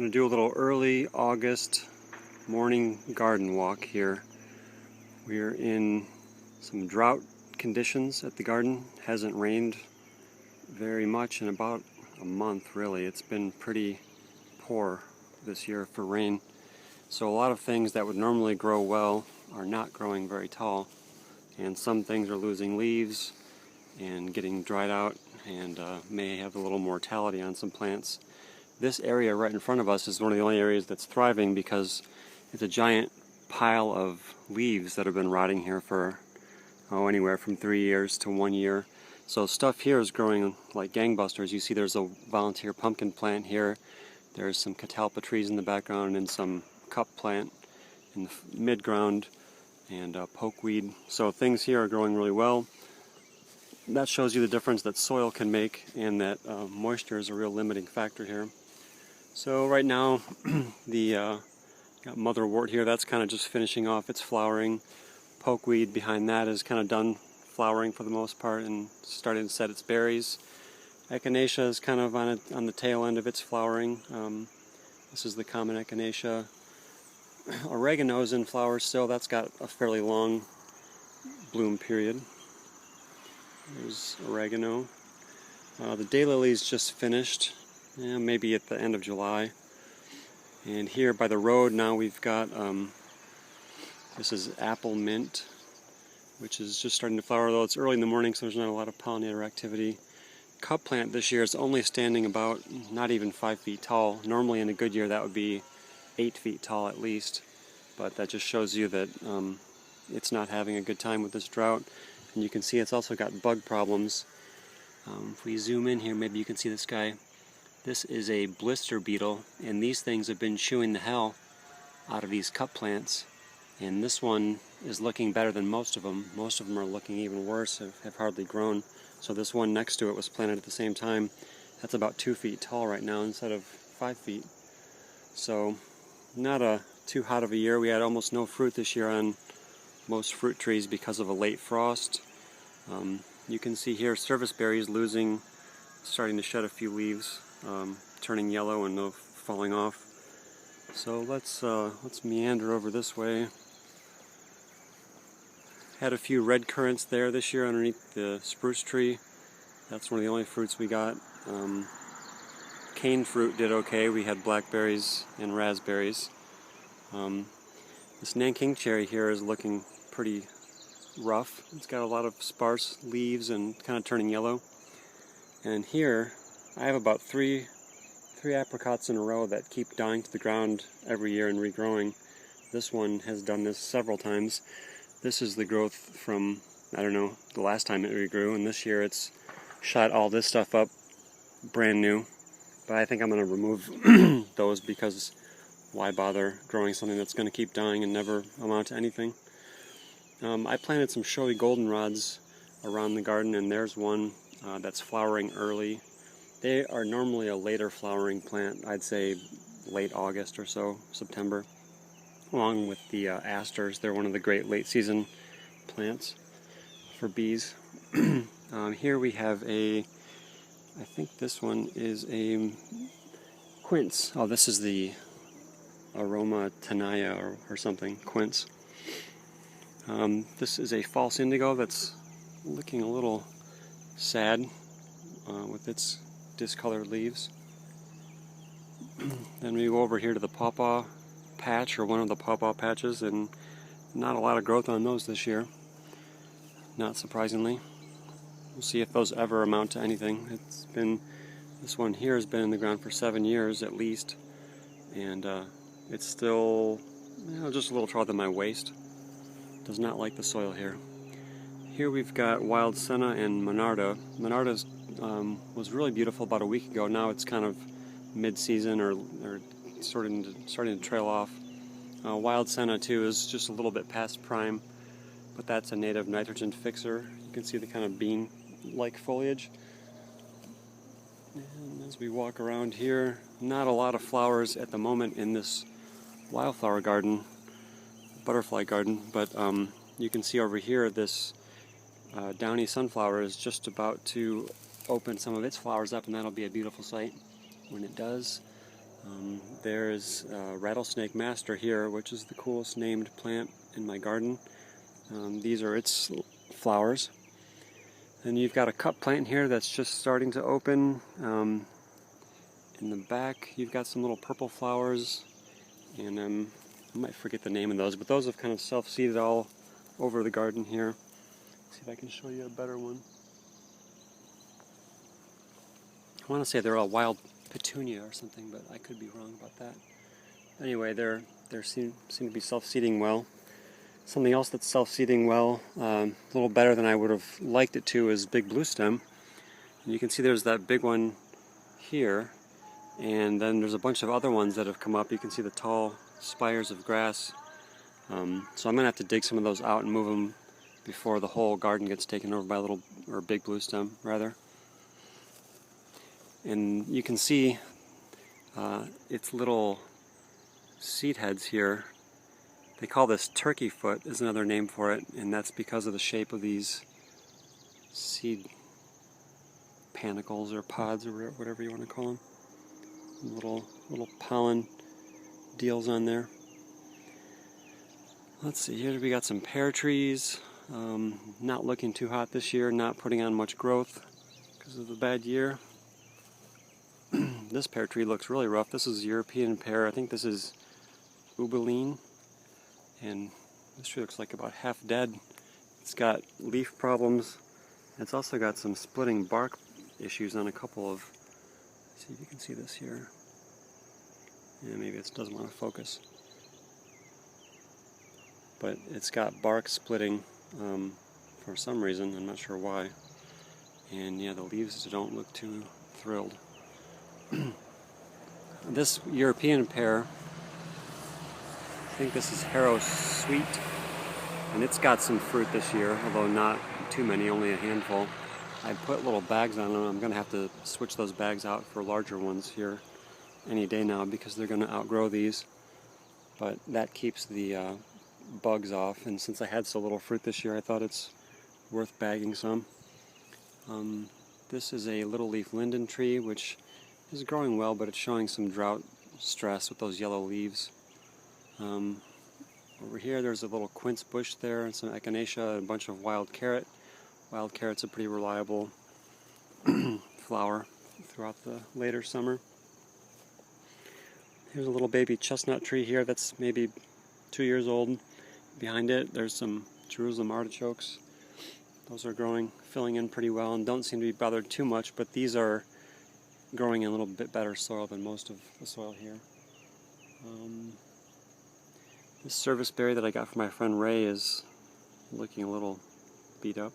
I'm going to do a little early August morning garden walk here. We're in some drought conditions at the garden. Hasn't rained very much in about a month, really. It's been pretty poor this year for rain. So a lot of things that would normally grow well are not growing very tall. And some things are losing leaves and getting dried out and may have a little mortality on some plants. This area right in front of us is one of the only areas that's thriving because it's a giant pile of leaves that have been rotting here for anywhere from 3 years to 1 year. So stuff here is growing like gangbusters. You see there's a volunteer pumpkin plant here. There's some catalpa trees in the background and some cup plant in the mid-ground and pokeweed. So things here are growing really well. That shows you the difference that soil can make and that moisture is a real limiting factor here. So right now the got motherwort here, that's kind of just finishing off its flowering. Pokeweed behind that is kind of done flowering for the most part and starting to set its berries. Echinacea is kind of on the tail end of its flowering. This is the common echinacea. Oregano is in flower still. That's got a fairly long bloom period. There's oregano. The daylilies just finished, maybe at the end of July. And here by the road now we've got, this is apple mint, which is just starting to flower, though it's early in the morning so there's not a lot of pollinator activity. Cup plant this year is only standing about not even 5 feet tall. Normally in a good year that would be 8 feet tall at least, but that just shows you that it's not having a good time with this drought. And you can see it's also got bug problems. If we zoom in here, maybe you can see this guy. This is a blister beetle, and these things have been chewing the hell out of these cup plants. And this one is looking better than most of them. Most of them are looking even worse, have hardly grown. So this one next to it was planted at the same time. That's about 2 feet tall right now instead of 5 feet. So not too hot of a year. We had almost no fruit this year on most fruit trees because of a late frost. You can see here service berries starting to shed a few leaves, turning yellow and falling off. So let's meander over this way. Had a few red currants there this year underneath the spruce tree. That's one of the only fruits we got. Cane fruit did okay. We had blackberries and raspberries. This Nanking cherry here is looking pretty rough. It's got a lot of sparse leaves and kind of turning yellow. And here I have about three apricots in a row that keep dying to the ground every year and regrowing. This one has done this several times. This is the growth from, I don't know, the last time it regrew, and this year it's shot all this stuff up brand new. But I think I'm going to remove those because why bother growing something that's going to keep dying and never amount to anything. I planted some showy goldenrods around the garden, and there's one that's flowering early. They are normally a later flowering plant, I'd say late August or so, September, along with the asters. They're one of the great late season plants for bees. Here we have I think this one is a quince. Oh, this is the aroma tenaya or something, quince. This is a false indigo that's looking a little sad with its discolored leaves. Then we go over here to the pawpaw patch, or one of the pawpaw patches, and not a lot of growth on those this year, not surprisingly. We'll see if those ever amount to anything. This one here has been in the ground for 7 years at least, and it's still just a little taller than my waist. Does not like the soil here. Here we've got wild senna and monarda. Monarda was really beautiful about a week ago. Now it's kind of mid-season or starting to trail off. Wild senna too is just a little bit past prime, but that's a native nitrogen fixer. You can see the kind of bean-like foliage. And as we walk around here, not a lot of flowers at the moment in this wildflower garden, butterfly garden, but you can see over here this downy sunflower is just about to open some of its flowers up, and that'll be a beautiful sight when it does. There's rattlesnake master here, which is the coolest named plant in my garden. These are its flowers. And you've got a cup plant here that's just starting to open. In the back you've got some little purple flowers, and I might forget the name of those, but those have kind of self-seeded all over the garden here. Let's see if I can show you a better one. I want to say they're a wild petunia or something, but I could be wrong about that. Anyway, they seem to be self-seeding well. Something else that's self-seeding well, a little better than I would have liked it to, is big blue stem. And you can see there's that big one here, and then there's a bunch of other ones that have come up. You can see the tall spires of grass. So I'm going to have to dig some of those out and move them before the whole garden gets taken over by big blue stem, rather. And you can see its little seed heads here. They call this turkey foot, is another name for it, and that's because of the shape of these seed panicles or pods or whatever you want to call them. Little pollen deals on there. Let's see, here we got some pear trees. Not looking too hot this year, not putting on much growth because of the bad year. This pear tree looks really rough. This is European pear. I think this is Ubeline. And this tree looks like about half dead. It's got leaf problems. It's also got some splitting bark issues on a couple of... Let's see if you can see this here. Yeah, maybe it doesn't want to focus. But it's got bark splitting for some reason. I'm not sure why. And yeah, the leaves don't look too thrilled. This European pear, I think this is Harrow Sweet, and it's got some fruit this year, although not too many, only a handful. I put little bags on them. I'm going to have to switch those bags out for larger ones here any day now because they're going to outgrow these. But that keeps the bugs off, and since I had so little fruit this year, I thought it's worth bagging some. This is a little leaf linden tree, which is growing well, but it's showing some drought stress with those yellow leaves. Over here there's a little quince bush there, and some echinacea, and a bunch of wild carrot. Wild carrot's a pretty reliable flower throughout the later summer. Here's a little baby chestnut tree here that's maybe 2 years old. Behind it there's some Jerusalem artichokes. Those are growing, filling in pretty well, and don't seem to be bothered too much, but these are growing in a little bit better soil than most of the soil here. This serviceberry that I got from my friend Ray is looking a little beat up.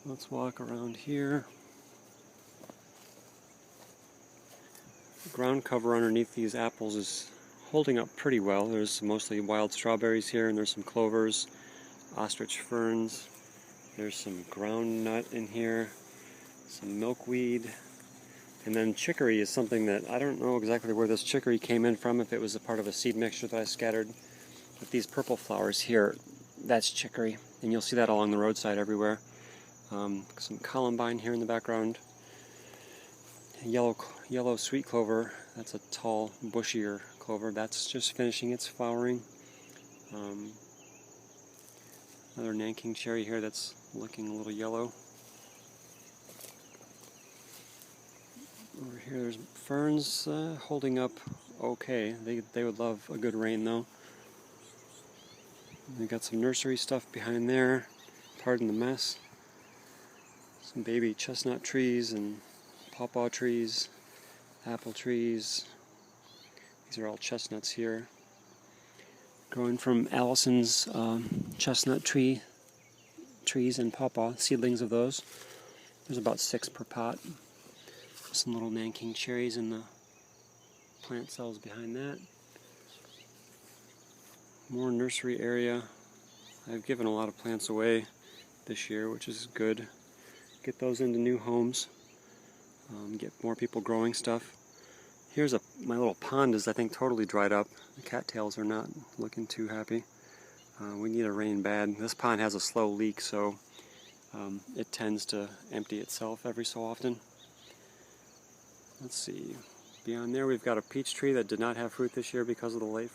Let's walk around here. The ground cover underneath these apples is holding up pretty well. There's mostly wild strawberries here, and there's some clovers, ostrich ferns. There's some groundnut in here, some milkweed. And then chicory is something that I don't know exactly where this chicory came in from, if it was a part of a seed mixture that I scattered. But these purple flowers here, that's chicory. And you'll see that along the roadside everywhere. Some columbine here in the background. Yellow sweet clover, that's a tall, bushier clover. That's just finishing its flowering. Another Nanking cherry here that's looking a little yellow. Over here there's ferns holding up okay. They would love a good rain though. We got some nursery stuff behind there. Pardon the mess. Some baby chestnut trees and pawpaw trees, apple trees. These are all chestnuts here. Growing from Allison's chestnut trees and pawpaw, seedlings of those. There's about 6 per pot. Some little Nanking cherries in the plant cells behind that. More nursery area. I've given a lot of plants away this year, which is good. Get those into new homes. Get more people growing stuff. Here's my little pond is, I think, totally dried up. The cattails are not looking too happy. We need a rain bad. This pond has a slow leak, so it tends to empty itself every so often. Let's see. Beyond there we've got a peach tree that did not have fruit this year because of the late